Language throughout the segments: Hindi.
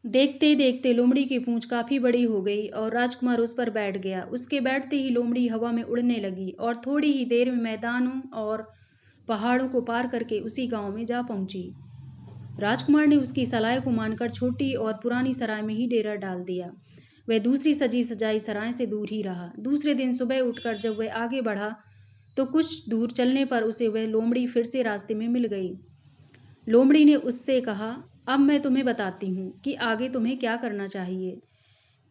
देखते देखते लोमड़ी की पूंछ काफी बड़ी हो गई और राजकुमार उस पर बैठ गया। उसके बैठते ही लोमड़ी हवा में उड़ने लगी और थोड़ी ही देर में मैदानों और पहाड़ों को पार करके उसी गांव में जा पहुंची। राजकुमार ने उसकी सलाह को मानकर छोटी और पुरानी सराय में ही डेरा डाल दिया। वह दूसरी सजी सजाई सराय से दूर ही रहा। दूसरे दिन सुबह उठकर जब वह आगे बढ़ा तो कुछ दूर चलने पर उसे वह लोमड़ी फिर से रास्ते में मिल गई। लोमड़ी ने उससे कहा, अब मैं तुम्हें बताती हूँ कि आगे तुम्हें क्या करना चाहिए।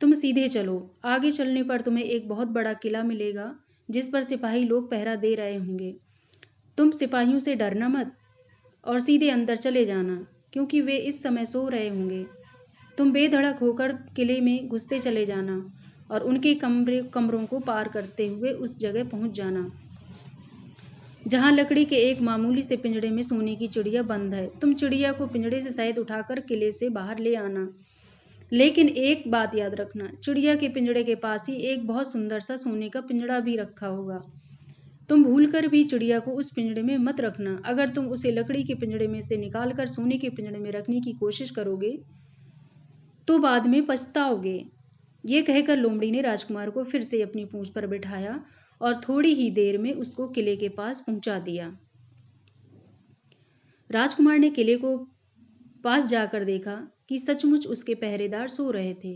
तुम सीधे चलो। आगे चलने पर तुम्हें एक बहुत बड़ा किला मिलेगा जिस पर सिपाही लोग पहरा दे रहे होंगे। तुम सिपाहियों से डरना मत और सीधे अंदर चले जाना, क्योंकि वे इस समय सो रहे होंगे। तुम बेधड़क होकर किले में घुसते चले जाना और उनके कमरों को पार करते हुए उस जगह पहुंच जाना जहां लकड़ी के एक मामूली से पिंजड़े में सोने की चिड़िया बंद है। तुम चिड़िया को पिंजड़े से शायद उठाकर किले से बाहर ले आना। लेकिन एक बात याद रखना, चिड़िया के पिंजड़े के पास ही एक बहुत सुंदर सा सोने का पिंजड़ा भी रखा होगा। तुम भूलकर भी चिड़िया को उस पिंजड़े में मत रखना। अगर तुम उसे लकड़ी के पिंजड़े में से निकालकर सोने के पिंजड़े में रखने की कोशिश करोगे तो बाद में पछताओगे। ये कहकर लोमड़ी ने राजकुमार को फिर से अपनी पूंछ पर बिठाया और थोड़ी ही देर में उसको किले के पास पहुंचा दिया। राजकुमार ने किले को पास जाकर देखा कि सचमुच उसके पहरेदार सो रहे थे।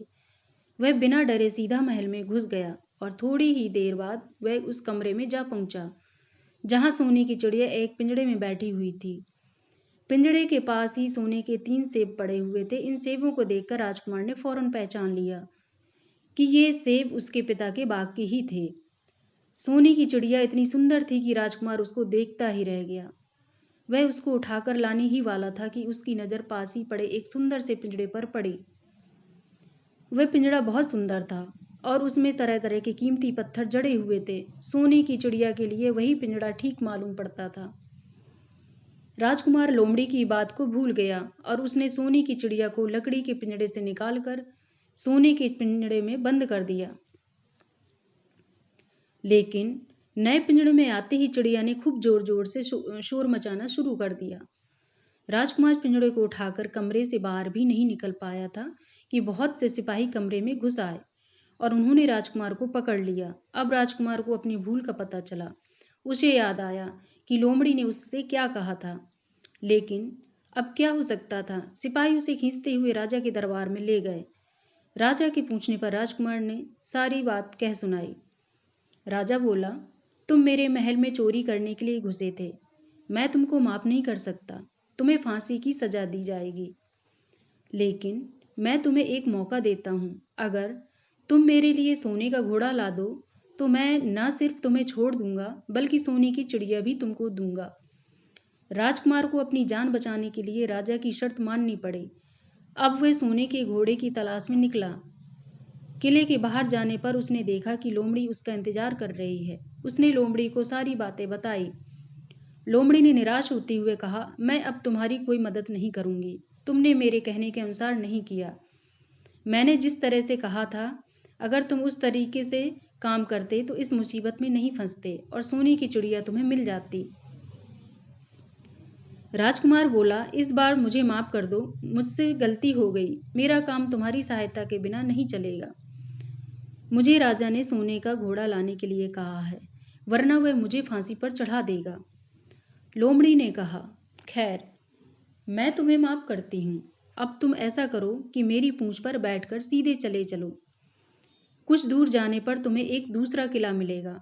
वह बिना डरे सीधा महल में घुस गया और थोड़ी ही देर बाद वह उस कमरे में जा पहुंचा जहां सोने की चिड़िया एक पिंजड़े में बैठी हुई थी। पिंजड़े के पास ही सोने के 3 सेब पड़े हुए थे। इन सेबों को देखकर राजकुमार ने फौरन पहचान लिया कि ये सेब उसके पिता के बाग के ही थे। सोने की चिड़िया इतनी सुंदर थी कि राजकुमार उसको देखता ही रह गया। वह उसको उठाकर लाने ही वाला था कि उसकी नजर पास ही पड़े एक सुंदर से पिंजड़े पर पड़ी। वह पिंजड़ा बहुत सुंदर था और उसमें तरह तरह के कीमती पत्थर जड़े हुए थे। सोने की चिड़िया के लिए वही पिंजड़ा ठीक मालूम पड़ता था। राजकुमार लोमड़ी की बात को भूल गया और उसने सोने की चिड़िया को लकड़ी के पिंजड़े से निकालकर सोने के पिंजड़े में बंद कर दिया। लेकिन नए पिंजड़े में आते ही चिड़िया ने खूब जोर जोर से शोर मचाना शुरू कर दिया। राजकुमार पिंजड़े को उठाकर कमरे से बाहर भी नहीं निकल पाया था कि बहुत से सिपाही कमरे में घुस आए और उन्होंने राजकुमार को पकड़ लिया। अब राजकुमार को अपनी भूल का पता चला। उसे याद आया कि लोमड़ी ने उससे क्या कहा था। लेकिन अब क्या हो सकता था। सिपाही उसे खींचते हुए राजा के दरबार में ले गए। राजा के पूछने पर राजकुमार ने सारी बात कह सुनाई। राजा बोला, तुम मेरे महल में चोरी करने के लिए घुसे थे। मैं तुमको माफ नहीं कर सकता। तुम्हें फांसी की सजा दी जाएगी। लेकिन मैं तुम्हें एक मौका देता हूँ। अगर तुम मेरे लिए सोने का घोड़ा ला दो तो मैं न सिर्फ तुम्हें छोड़ दूंगा बल्कि सोने की चिड़िया भी तुमको दूंगा। राजकुमार को अपनी जान बचाने के लिए राजा की शर्त माननी पड़ी। अब वह सोने के घोड़े की तलाश में निकला। किले के बाहर जाने पर उसने देखा कि लोमड़ी उसका इंतजार कर रही है। उसने लोमड़ी को सारी बातें बताई। लोमड़ी ने निराश होते हुए कहा, मैं अब तुम्हारी कोई मदद नहीं करूंगी। तुमने मेरे कहने के अनुसार नहीं किया। मैंने जिस तरह से कहा था, अगर तुम उस तरीके से काम करते तो इस मुसीबत में नहीं फंसते और सोने की चिड़िया तुम्हें मिल जाती। राजकुमार बोला, इस बार मुझे माफ कर दो। मुझसे गलती हो गई। मेरा काम तुम्हारी सहायता के बिना नहीं चलेगा। मुझे राजा ने सोने का घोड़ा लाने के लिए कहा है, वरना वह मुझे फांसी पर चढ़ा देगा। लोमड़ी ने कहा, खैर, मैं तुम्हें माफ करती हूँ। अब तुम ऐसा करो कि मेरी पूंछ पर बैठकर सीधे चले चलो। कुछ दूर जाने पर तुम्हें एक दूसरा किला मिलेगा।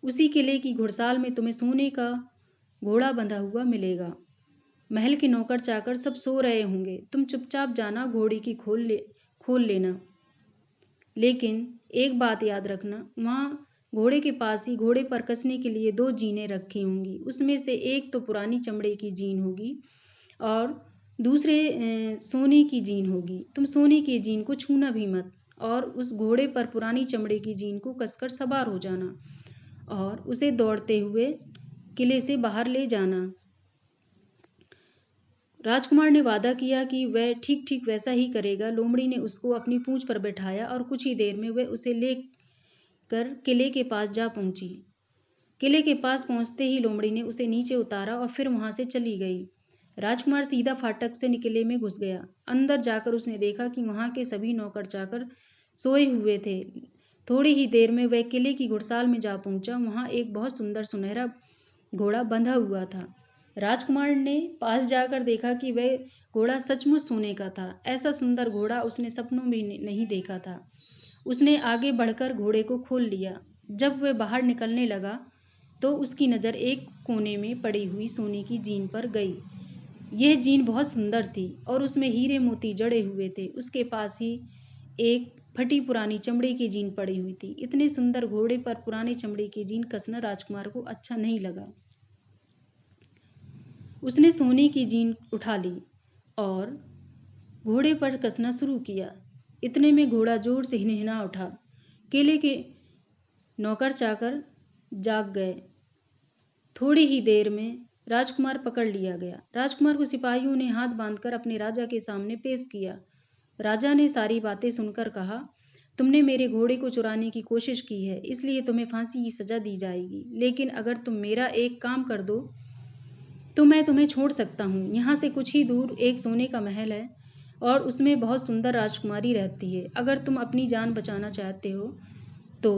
उसी किले की घुड़साल में तुम्हें सोने का घोड़ा बंधा हुआ मिलेगा। महल के नौकर चाकर सब सो रहे होंगे। तुम चुपचाप जाना, घोड़े की खोल लेना। लेकिन एक बात याद रखना, वहाँ घोड़े के पास ही घोड़े पर कसने के लिए 2 जीनें रखी होंगी। उसमें से एक तो पुरानी चमड़े की जीन होगी और दूसरे सोने की जीन होगी। तुम सोने की जीन को छूना भी मत और उस घोड़े पर पुरानी चमड़े की जीन को कसकर सवार हो जाना और उसे दौड़ते हुए किले से बाहर ले जाना। राजकुमार ने वादा किया कि वह ठीक ठीक वैसा ही करेगा। लोमड़ी ने उसको अपनी पूंछ पर बैठाया और कुछ ही देर में वह उसे लेकर किले के पास जा पहुंची। किले के पास पहुंचते ही लोमड़ी ने उसे नीचे उतारा और फिर वहां से चली गई। राजकुमार सीधा फाटक से किले में घुस गया। अंदर जाकर उसने देखा कि वहां के सभी नौकर चाकर सोए हुए थे। थोड़ी ही देर में वह किले की घुड़साल में जा पहुंचा। वहां एक बहुत सुंदर सुनहरा घोड़ा बंधा हुआ था। राजकुमार ने पास जाकर देखा कि वह घोड़ा सचमुच सोने का था। ऐसा सुंदर घोड़ा उसने सपनों में नहीं देखा था। उसने आगे बढ़कर घोड़े को खोल लिया। जब वह बाहर निकलने लगा तो उसकी नज़र एक कोने में पड़ी हुई सोने की जीन पर गई। यह जीन बहुत सुंदर थी और उसमें हीरे मोती जड़े हुए थे। उसके पास ही एक फटी पुरानी चमड़े की जीन पड़ी हुई थी। इतने सुंदर घोड़े पर पुराने चमड़े की जीन कसना राजकुमार को अच्छा नहीं लगा। उसने सोने की जीन उठा ली और घोड़े पर कसना शुरू किया। इतने में घोड़ा जोर से हिनहिना उठा। किले के नौकर चाकर जाग गए। थोड़ी ही देर में राजकुमार पकड़ लिया गया। राजकुमार को सिपाहियों ने हाथ बांधकर अपने राजा के सामने पेश किया। राजा ने सारी बातें सुनकर कहा, तुमने मेरे घोड़े को चुराने की कोशिश की है, इसलिए तुम्हें फांसी की सजा दी जाएगी। लेकिन अगर तुम मेरा एक काम कर दो तो मैं तुम्हें छोड़ सकता हूँ। यहाँ से कुछ ही दूर एक सोने का महल है और उसमें बहुत सुंदर राजकुमारी रहती है। अगर तुम अपनी जान बचाना चाहते हो तो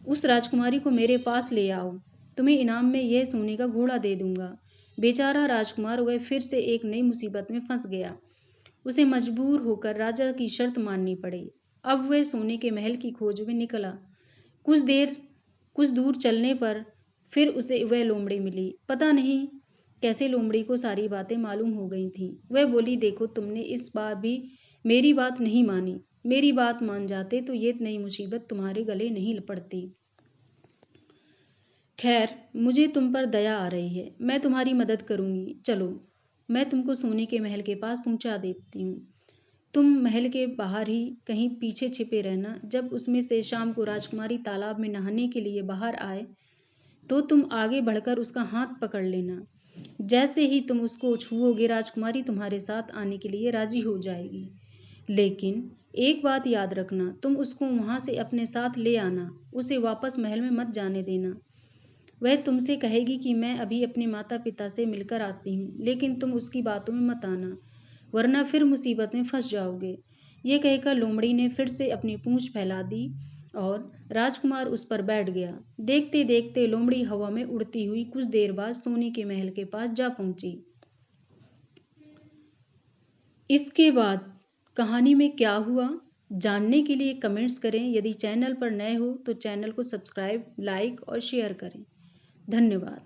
उस राजकुमारी को मेरे पास ले आओ। तुम्हें इनाम में यह सोने का घोड़ा दे दूंगा। बेचारा राजकुमार वह फिर से एक नई मुसीबत में फंस गया। उसे मजबूर होकर राजा की शर्त माननी पड़ी। अब वह सोने के महल की खोज में निकला। कुछ दूर चलने पर फिर उसे वह लोमड़ी मिली। पता नहीं कैसे लोमड़ी को सारी बातें मालूम हो गई थीं। वह बोली, देखो तुमने इस बार भी मेरी बात नहीं मानी। मेरी बात मान जाते तो ये नई मुसीबत तुम्हारे गले नहीं पड़ती। खैर, मुझे तुम पर दया आ रही है। मैं तुम्हारी मदद करूंगी। चलो, मैं तुमको सोने के महल के पास पहुंचा देती हूँ। तुम महल के बाहर ही कहीं पीछे छिपे रहना। जब उसमें से शाम को राजकुमारी तालाब में नहाने के लिए बाहर आए तो तुम आगे बढ़कर उसका हाथ पकड़ लेना। जैसे ही तुम उसको छुओगे, राजकुमारी तुम्हारे साथ आने के लिए राजी हो जाएगी। लेकिन एक बात याद रखना, तुम उसको वहां से अपने साथ ले आना। उसे वापस महल में मत जाने देना। वह तुमसे कहेगी कि मैं अभी अपने माता पिता से मिलकर आती हूँ, लेकिन तुम उसकी बातों में मत आना, वरना फिर मुसीबत में फंस जाओगे। ये कहकर लोमड़ी ने फिर से अपनी पूंछ फैला दी और राजकुमार उस पर बैठ गया। देखते देखते लोमड़ी हवा में उड़ती हुई कुछ देर बाद सोने के महल के पास जा पहुंची। इसके बाद कहानी में क्या हुआ जानने के लिए कमेंट्स करें। यदि चैनल पर नए हो तो चैनल को सब्सक्राइब, लाइक और शेयर करें। धन्यवाद।